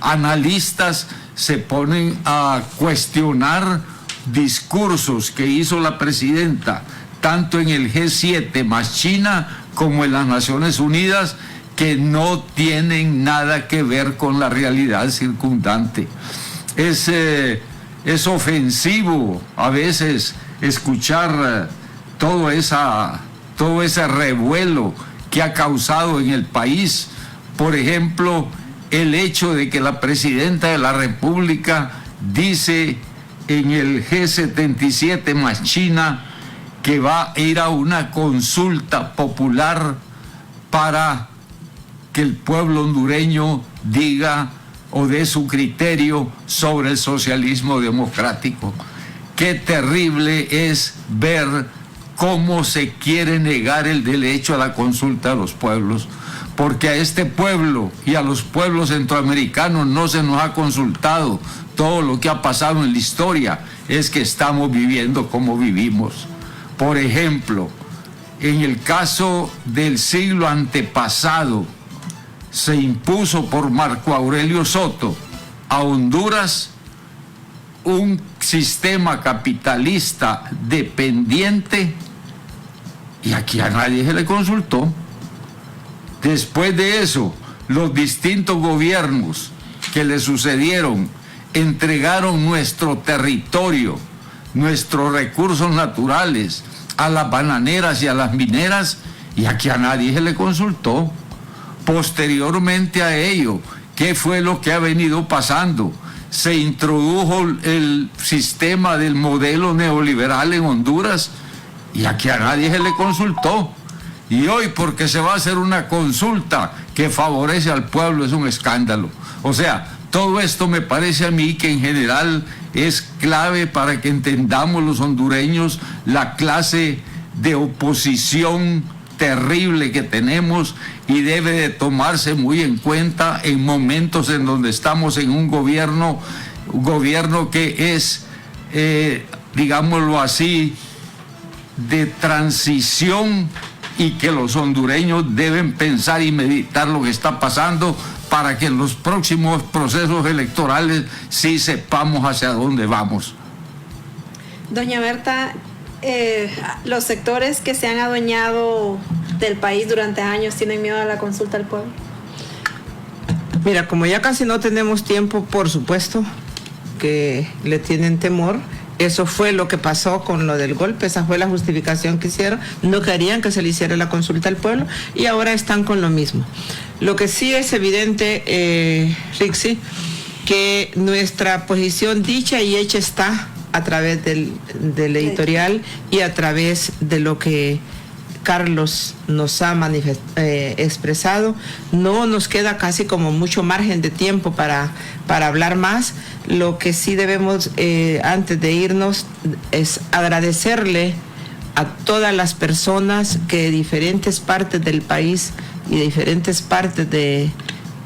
analistas se ponen a cuestionar discursos que hizo la presidenta, tanto en el G7 más China como en las Naciones Unidas, que no tienen nada que ver con la realidad circundante. Es ofensivo a veces escuchar toda esa todo ese revuelo que ha causado en el país. Por ejemplo, el hecho de que la presidenta de la República dice en el G77 más China que va a ir a una consulta popular para que el pueblo hondureño diga o dé su criterio sobre el socialismo democrático. Qué terrible es ver cómo se quiere negar el derecho a la consulta a los pueblos, porque a este pueblo y a los pueblos centroamericanos no se nos ha consultado. Todo lo que ha pasado en la historia es que estamos viviendo como vivimos. Por ejemplo, en el caso del siglo antepasado, se impuso por Marco Aurelio Soto a Honduras un sistema capitalista dependiente, y aquí a nadie se le consultó. Después de eso, los distintos gobiernos que le sucedieron entregaron nuestro territorio, nuestros recursos naturales a las bananeras y a las mineras, y aquí a nadie se le consultó. Posteriormente a ello, ¿qué fue lo que ha venido pasando? Se introdujo el sistema del modelo neoliberal en Honduras, y aquí a nadie se le consultó. Y hoy, porque se va a hacer una consulta que favorece al pueblo, es un escándalo. O sea, todo esto me parece a mí que en general es clave para que entendamos los hondureños la clase de oposición terrible que tenemos, y debe de tomarse muy en cuenta en momentos en donde estamos en un gobierno que es, digámoslo así, de transición, y que los hondureños deben pensar y meditar lo que está pasando para que en los próximos procesos electorales sí sepamos hacia dónde vamos. Doña Berta, los sectores que se han adueñado del país durante años tienen miedo a la consulta al pueblo. Mira, como ya casi no tenemos tiempo, por supuesto que le tienen temor. Eso fue lo que pasó con lo del golpe, esa fue la justificación que hicieron. No querían que se le hiciera la consulta al pueblo, y ahora están con lo mismo. Lo que sí es evidente, Rixi, que nuestra posición dicha y hecha está a través del editorial y a través de lo que Carlos nos ha expresado. No nos queda casi como mucho margen de tiempo para hablar más. Lo que sí debemos, antes de irnos, es agradecerle a todas las personas que de diferentes partes del país y de diferentes partes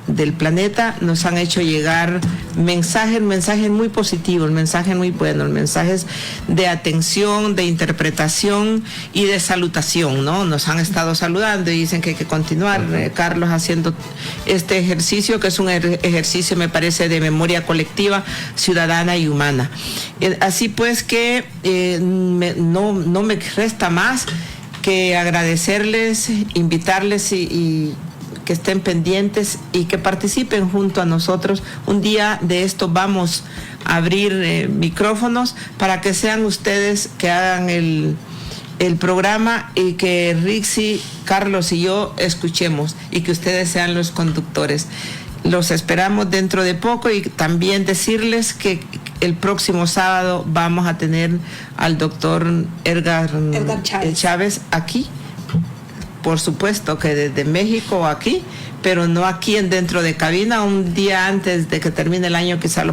del planeta nos han hecho llegar mensajes muy positivos, mensajes muy buenos, mensajes de atención, de interpretación y de salutación, ¿no? Nos han estado saludando y dicen que hay que continuar, Carlos, haciendo este ejercicio, que es un ejercicio, me parece, de memoria colectiva, ciudadana y humana. Así pues que no me resta más que agradecerles, invitarles y que estén pendientes y que participen junto a nosotros. Un día de esto vamos a abrir micrófonos para que sean ustedes que hagan el programa, y que Rixi, Carlos y yo escuchemos, y que ustedes sean los conductores. Los esperamos dentro de poco, y también decirles que el próximo sábado vamos a tener al doctor Edgar Chávez aquí. Por supuesto que desde México aquí, pero no aquí dentro de cabina. Un día antes de que termine el año quizá lo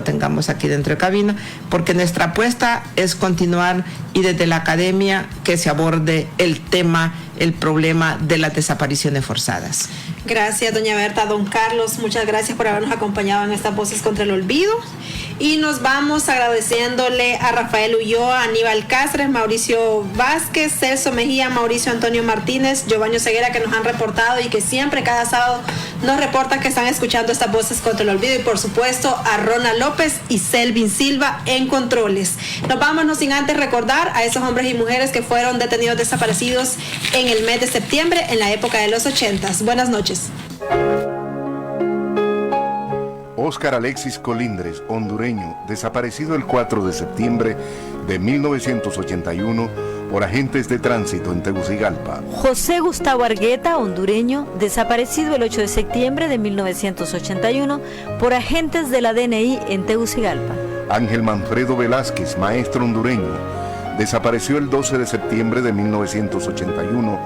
tengamos aquí dentro de cabina, porque nuestra apuesta es continuar, y desde la academia que se aborde el problema de las desapariciones forzadas. Gracias, doña Berta. Don Carlos, muchas gracias por habernos acompañado en estas Voces contra el Olvido. Y nos vamos agradeciéndole a Rafael Ulloa, Aníbal Cáceres, Mauricio Vázquez, Celso Mejía, Mauricio Antonio Martínez, Giovanni Ceguera, que nos han reportado y que siempre, cada sábado, nos reportan que están escuchando estas Voces contra el Olvido. Y por supuesto a Rona López y Selvin Silva en controles. Nos vamos, no sin antes recordar a esos hombres y mujeres que fueron detenidos desaparecidos en el mes de septiembre, en la época de los 80s. Buenas noches. Óscar Alexis Colindres, hondureño, desaparecido el 4 de septiembre de 1981, por agentes de tránsito en Tegucigalpa. José Gustavo Argueta, hondureño, desaparecido el 8 de septiembre de 1981 por agentes de la DNI en Tegucigalpa. Ángel Manfredo Velázquez, maestro hondureño, desapareció el 12 de septiembre de 1981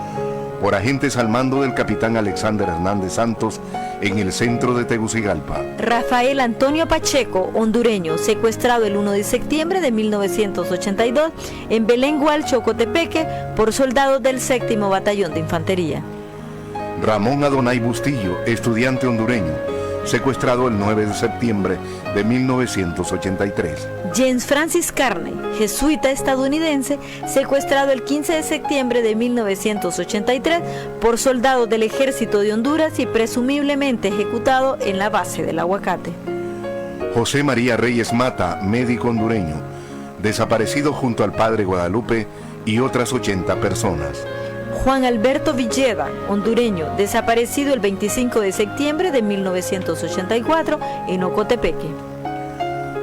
por agentes al mando del capitán Alexander Hernández Santos en el centro de Tegucigalpa. Rafael Antonio Pacheco, hondureño, secuestrado el 1 de septiembre de 1982 en Belén Gualcho, Ocotepeque, por soldados del 7º Batallón de Infantería. Ramón Adonai Bustillo, estudiante hondureño, secuestrado el 9 de septiembre de 1983. James Francis Carney, jesuita estadounidense, secuestrado el 15 de septiembre de 1983 por soldados del Ejército de Honduras y presumiblemente ejecutado en la base del Aguacate. José María Reyes Mata, médico hondureño, desaparecido junto al Padre Guadalupe y otras 80 personas. Juan Alberto Villeda, hondureño, desaparecido el 25 de septiembre de 1984 en Ocotepeque.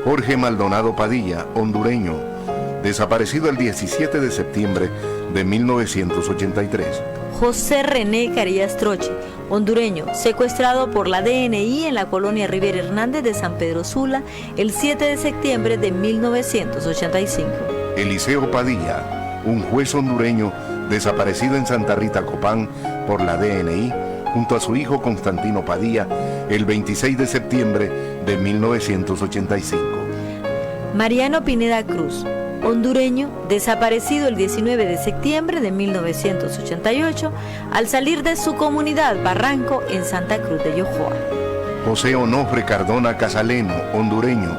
Jorge Maldonado Padilla, hondureño, desaparecido el 17 de septiembre de 1983. José René Carías Troche, hondureño, secuestrado por la DNI en la colonia Rivera Hernández de San Pedro Sula el 7 de septiembre de 1985. Eliseo Padilla, un juez hondureño, desaparecido en Santa Rita Copán por la DNI, junto a su hijo Constantino Padilla, el 26 de septiembre de 1985. Mariano Pineda Cruz, hondureño, desaparecido el 19 de septiembre de 1988, al salir de su comunidad Barranco en Santa Cruz de Yojoa. José Onofre Cardona Casaleno, hondureño,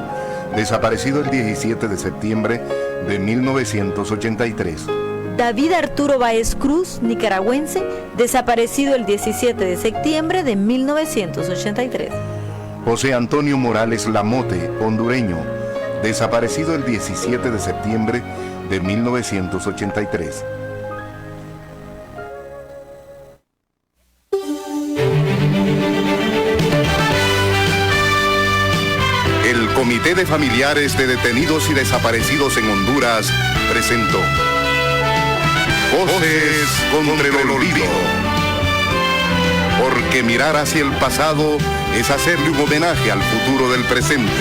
desaparecido el 17 de septiembre de 1983. David Arturo Báez Cruz, nicaragüense, desaparecido el 17 de septiembre de 1983. José Antonio Morales Lamote, hondureño, desaparecido el 17 de septiembre de 1983. El Comité de Familiares de Detenidos y Desaparecidos en Honduras presentó Voces contra el Olvido. Porque mirar hacia el pasado es hacerle un homenaje al futuro del presente.